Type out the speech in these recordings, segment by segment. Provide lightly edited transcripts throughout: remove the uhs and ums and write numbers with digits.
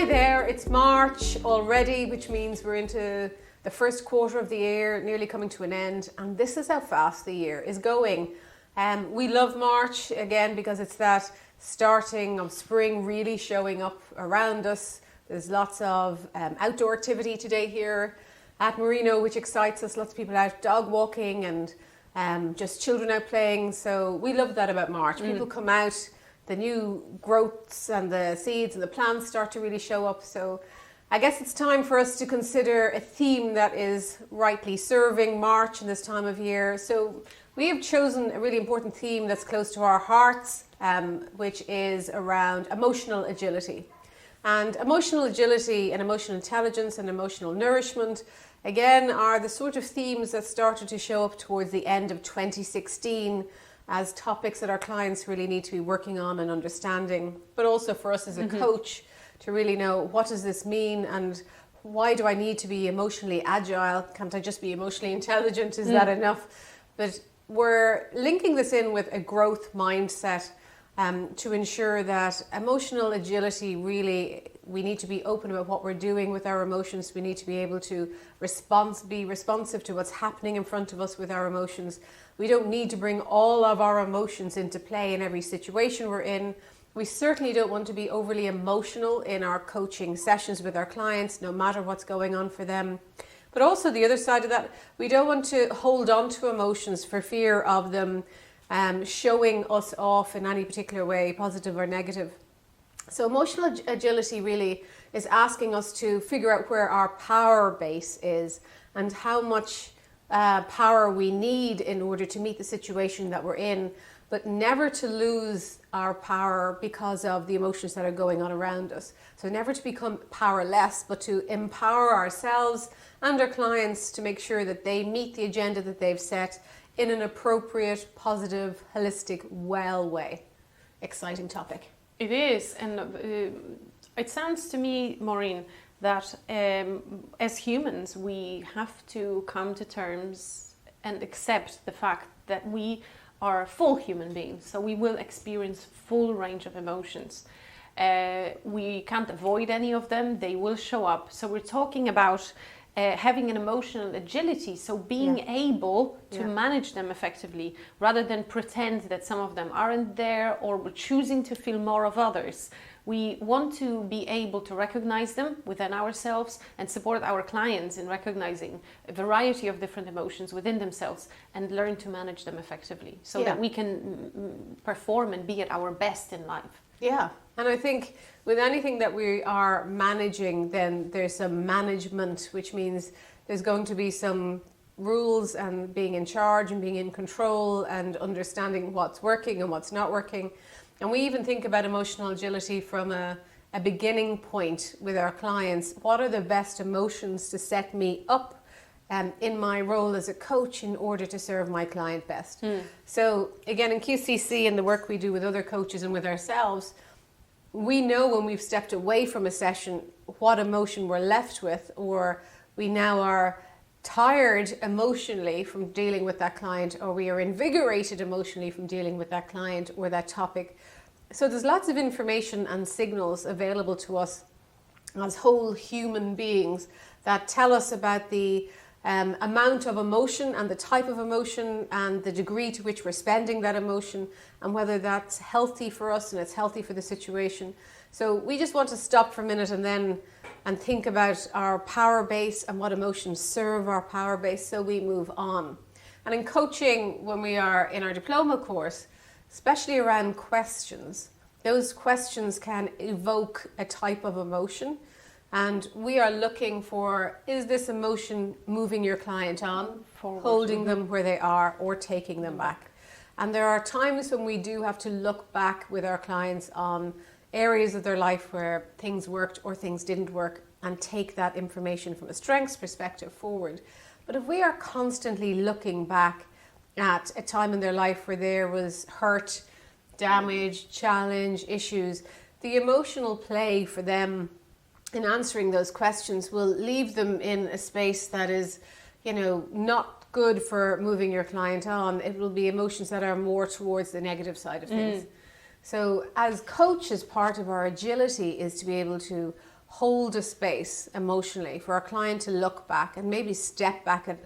there, it's March already, which means we're into the first quarter of the year, nearly coming to an end, and this is how fast the year is going. We love March, again, because it's that starting of spring really showing up around us. There's lots of outdoor activity today here at Merino, which excites us. Lots of people out dog walking and just children out playing, so we love that about March. People come out, the new growths and the seeds and the plants start to really show up. So I guess it's time for us to consider a theme that is rightly serving March in this time of year. So we have chosen a really important theme that's close to our hearts, which is around emotional agility. And emotional agility and emotional intelligence and emotional nourishment, again, are the sort of themes that started to show up towards the end of 2016 as topics that our clients really need to be working on and understanding, but also for us as a coach to really know, what does this mean and why do I need to be emotionally agile? Can't I just be emotionally intelligent? Is that enough? But we're linking this in with a growth mindset to ensure that emotional agility really, we need to be open about what we're doing with our emotions. We need to be able to be responsive to what's happening in front of us with our emotions. We don't need to bring all of our emotions into play in every situation we're in. We certainly don't want to be overly emotional in our coaching sessions with our clients, no matter what's going on for them. But also the other side of that, we don't want to hold on to emotions for fear of them showing us off in any particular way, positive or negative. So emotional agility really is asking us to figure out where our power base is and how much power we need in order to meet the situation that we're in, but never to lose our power because of the emotions that are going on around us. So never to become powerless, but to empower ourselves and our clients to make sure that they meet the agenda that they've set in an appropriate, positive, holistic, well way. Exciting topic. It is, and it sounds to me, Maureen, that as humans we have to come to terms and accept the fact that we are full human beings, so we will experience full range of emotions. We can't avoid any of them, they will show up. So we're talking about having an emotional agility, so being able to manage them effectively rather than pretend that some of them aren't there or we're choosing to feel more of others. We want to be able to recognize them within ourselves and support our clients in recognizing a variety of different emotions within themselves and learn to manage them effectively so that we can perform and be at our best in life. Yeah, and I think with anything that we are managing, then there's some management, which means there's going to be some rules and being in charge and being in control and understanding what's working and what's not working. And we even think about emotional agility from a beginning point with our clients. What are the best emotions to set me up in my role as a coach in order to serve my client best? So again, in QCC and the work we do with other coaches and with ourselves, we know when we've stepped away from a session what emotion we're left with, or we now are tired emotionally from dealing with that client, or we are invigorated emotionally from dealing with that client or that topic. So there's lots of information and signals available to us as whole human beings that tell us about the amount of emotion and the type of emotion and the degree to which we're spending that emotion and whether that's healthy for us and it's healthy for the situation. So we just want to stop for a minute and think about our power base and what emotions serve our power base so we move on. And in coaching, when we are in our diploma course, especially around questions, those questions can evoke a type of emotion. And we are looking for, is this emotion moving your client on, forward, holding them where they are, or taking them back? And there are times when we do have to look back with our clients on areas of their life where things worked or things didn't work and take that information from a strengths perspective forward. But if we are constantly looking back at a time in their life where there was hurt, damage, challenge, issues, the emotional play for them in answering those questions will leave them in a space that is, not good for moving your client on. It will be emotions that are more towards the negative side of things. So as coaches, part of our agility is to be able to hold a space emotionally for our client to look back and maybe step back at,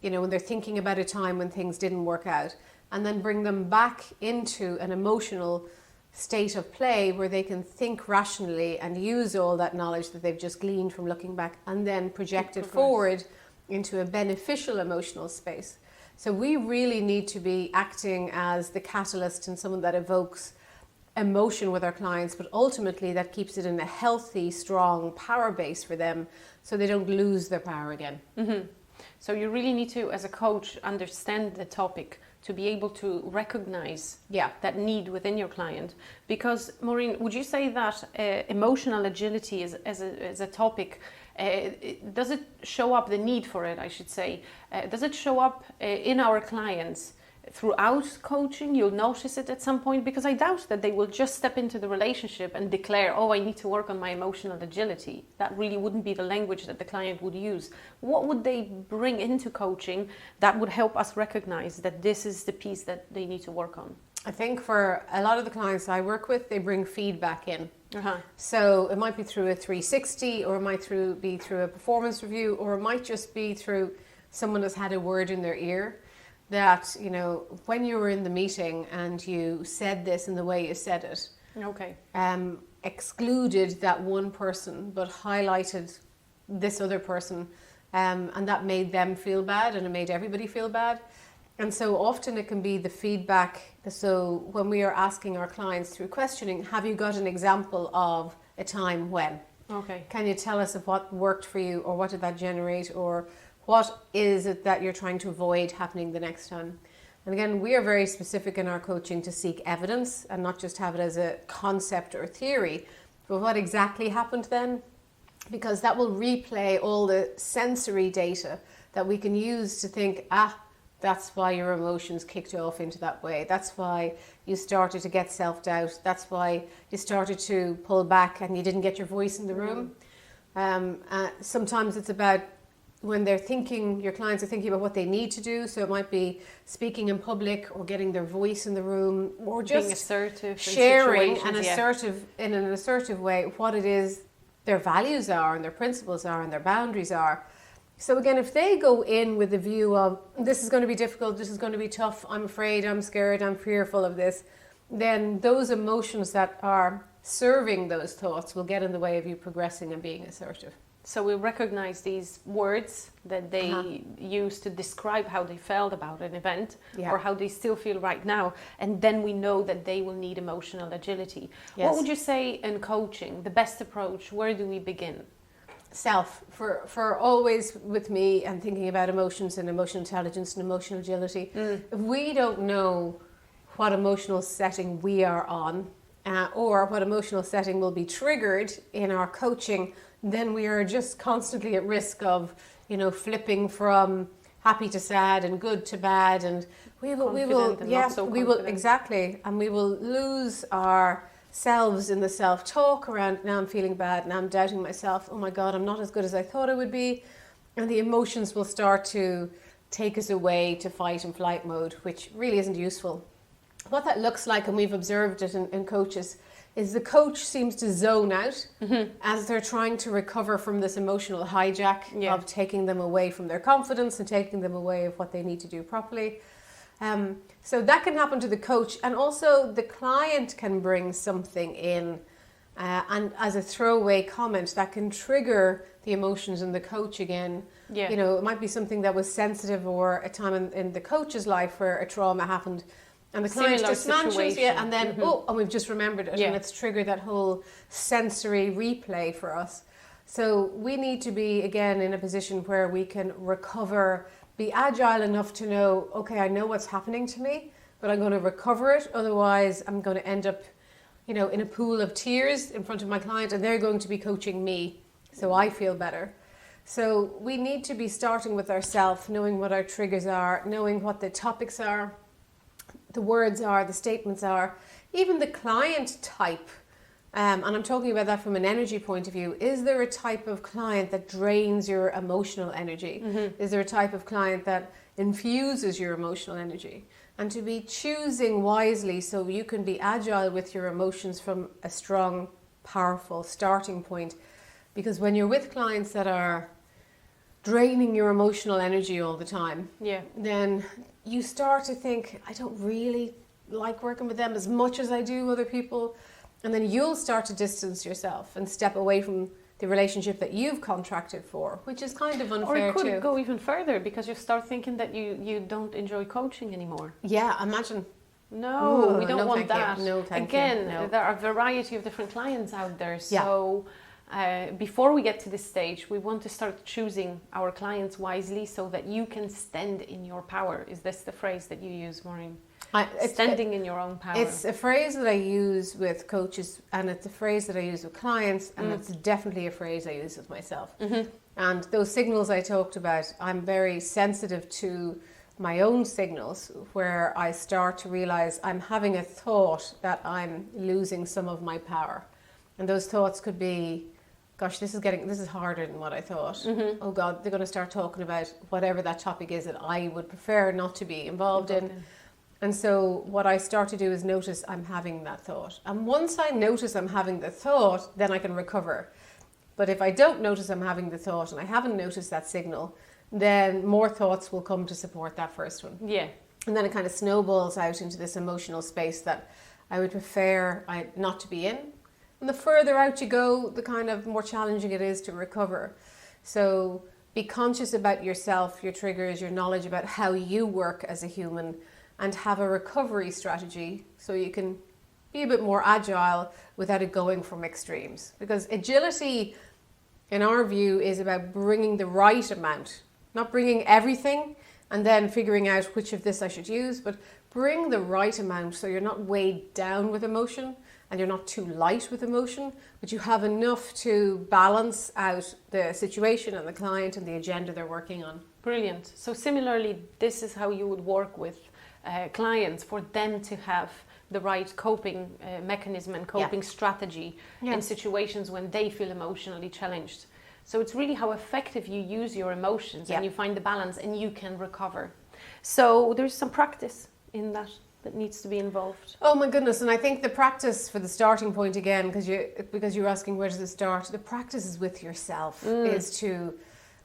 when they're thinking about a time when things didn't work out, and then bring them back into an emotional state of play where they can think rationally and use all that knowledge that they've just gleaned from looking back and then project it forward into a beneficial emotional space. So we really need to be acting as the catalyst and someone that evokes emotion with our clients, but ultimately that keeps it in a healthy, strong power base for them so they don't lose their power again. Mm-hmm. So you really need to, as a coach, understand the topic to be able to recognize that need within your client. Because, Maureen, would you say that emotional agility as a topic, does it show up, the need for it, I should say, does it show up in our clients throughout coaching? You'll notice it at some point, because I doubt that they will just step into the relationship and declare, oh, I need to work on my emotional agility. That really wouldn't be the language that the client would use. What would they bring into coaching that would help us recognize that this is the piece that they need to work on? I think for a lot of the clients I work with, they bring feedback in. Uh-huh. So it might be through a 360, or it might be through a performance review, or it might just be through someone has had a word in their ear that, when you were in the meeting and you said this in the way you said it, excluded that one person but highlighted this other person, and that made them feel bad and it made everybody feel bad. And so often it can be the feedback. So when we are asking our clients through questioning, have you got an example of a time when? Okay. Can you tell us of what worked for you, or what did that generate, or what is it that you're trying to avoid happening the next time? And again, we are very specific in our coaching to seek evidence and not just have it as a concept or theory, but what exactly happened then, because that will replay all the sensory data that we can use to think, that's why your emotions kicked off into that way. That's why you started to get self-doubt. That's why you started to pull back and you didn't get your voice in the room. Sometimes it's about when they're thinking, your clients are thinking about what they need to do. So it might be speaking in public, or getting their voice in the room, or just being assertive, sharing in an assertive way what it is their values are and their principles are and their boundaries are. So again, if they go in with the view of, this is going to be difficult, this is going to be tough, I'm afraid, I'm scared, I'm fearful of this, then those emotions that are serving those thoughts will get in the way of you progressing and being assertive. So we recognize these words that they use to describe how they felt about an event, or how they still feel right now. And then we know that they will need emotional agility. Yes. What would you say in coaching, the best approach? Where do we begin? Self. For always with me and thinking about emotions and emotional intelligence and emotional agility, if we don't know what emotional setting we are on, or what emotional setting will be triggered in our coaching, then we are just constantly at risk of, flipping from happy to sad and good to bad, and we will exactly, and we will lose ourselves in the self-talk around, now I'm feeling bad, now I'm doubting myself, oh my God, I'm not as good as I thought I would be, and the emotions will start to take us away to fight and flight mode, which really isn't useful. What that looks like, and we've observed it in coaches, is the coach seems to zone out as they're trying to recover from this emotional hijack of taking them away from their confidence and taking them away of what they need to do properly. So that can happen to the coach, and also the client can bring something in and as a throwaway comment that can trigger the emotions in the coach again. Yeah. It might be something that was sensitive, or a time in the coach's life where a trauma happened. And the client just mentions and then, and we've just remembered it, and it's triggered that whole sensory replay for us. So we need to be, again, in a position where we can recover, be agile enough to know, okay, I know what's happening to me, but I'm going to recover it. Otherwise, I'm going to end up, in a pool of tears in front of my client, and they're going to be coaching me, so I feel better. So we need to be starting with ourselves, knowing what our triggers are, knowing what the topics are, the words are, the statements are, even the client type. And I'm talking about that from an energy point of view. Is there a type of client that drains your emotional energy? Is there a type of client that infuses your emotional energy? And to be choosing wisely so you can be agile with your emotions from a strong, powerful starting point Because when you're with clients that are draining your emotional energy all the time, then you start to think, I don't really like working with them as much as I do other people. And then you'll start to distance yourself and step away from the relationship that you've contracted for, which is kind of unfair too. Or it could go even further because you start thinking that you don't enjoy coaching anymore. Yeah, imagine. No, we don't want that. No, thank Again, you. No. there are a variety of different clients out there. So before we get to this stage, we want to start choosing our clients wisely so that you can stand in your power. Is this the phrase that you use, Maureen? Standing in your own power. It's a phrase that I use with coaches, and it's a phrase that I use with clients, and it's definitely a phrase I use with myself. Mm-hmm. And those signals I talked about, I'm very sensitive to my own signals where I start to realize I'm having a thought that I'm losing some of my power. And those thoughts could be, gosh, this is harder than what I thought. Mm-hmm. Oh God, they're going to start talking about whatever that topic is that I would prefer not to be involved in. And so what I start to do is notice I'm having that thought. And once I notice I'm having the thought, then I can recover. But if I don't notice I'm having the thought and I haven't noticed that signal, then more thoughts will come to support that first one. Yeah. And then it kind of snowballs out into this emotional space that I would prefer not to be in. And the further out you go, the kind of more challenging it is to recover. So be conscious about yourself, your triggers, your knowledge about how you work as a human, and have a recovery strategy so you can be a bit more agile without it going from extremes. Because agility, in our view, is about bringing the right amount, not bringing everything and then figuring out which of this I should use, but bring the right amount so you're not weighed down with emotion and you're not too light with emotion, but you have enough to balance out the situation and the client and the agenda they're working on. Brilliant. So similarly, this is how you would work with clients for them to have the right coping mechanism and coping strategy in situations when they feel emotionally challenged. So it's really how effective you use your emotions and you find the balance and you can recover. So there's some practice in that needs to be involved. Oh my goodness, and I think the practice for the starting point again, because you're asking where does it start, the practice is with yourself, is to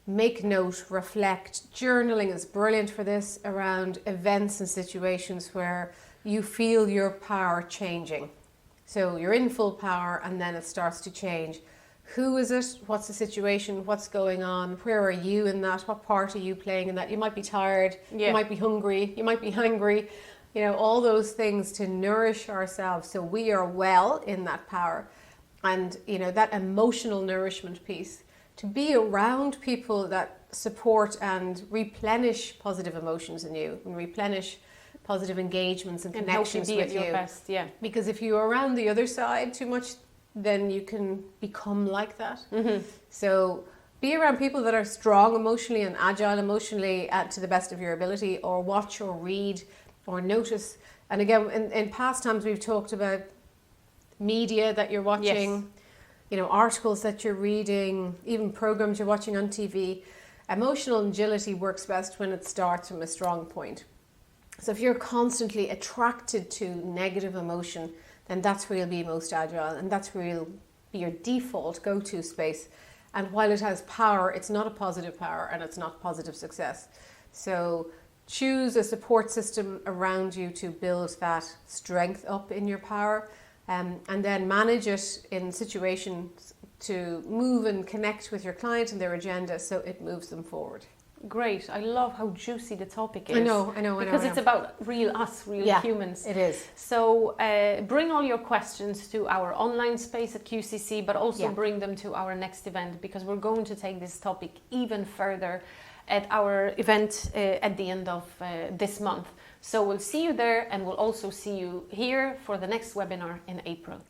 make note, reflect. Journaling is brilliant for this, around events and situations where you feel your power changing. So you're in full power and then it starts to change. Who is it? What's the situation? What's going on? Where are you in that? What part are you playing in that? You might be tired, you might be hungry, you might be hangry. You know, all those things to nourish ourselves so we are well in that power. And, you know, that emotional nourishment piece, to be around people that support and replenish positive emotions in you and replenish positive engagements and connections help you be with at your you. best, Because if you're around the other side too much, then you can become like that. Mm-hmm. So be around people that are strong emotionally and agile emotionally to the best of your ability, or watch or read or notice. And again, in past times we've talked about media that you're watching, you know, articles that you're reading, even programs you're watching on TV. Emotional agility works best when it starts from a strong point. So if you're constantly attracted to negative emotion, then that's where you'll be most agile, and that's where you'll be your default go-to space. And while it has power, it's not a positive power and it's not positive success. So choose a support system around you to build that strength up in your power, and then manage it in situations to move and connect with your client and their agenda so it moves them forward. Great. I love how juicy the topic is. I know. Because it's about real humans. It is. So bring all your questions to our online space at QCC, but also bring them to our next event, because we're going to take this topic even further at our event at the end of this month. So we'll see you there, and we'll also see you here for the next webinar in April.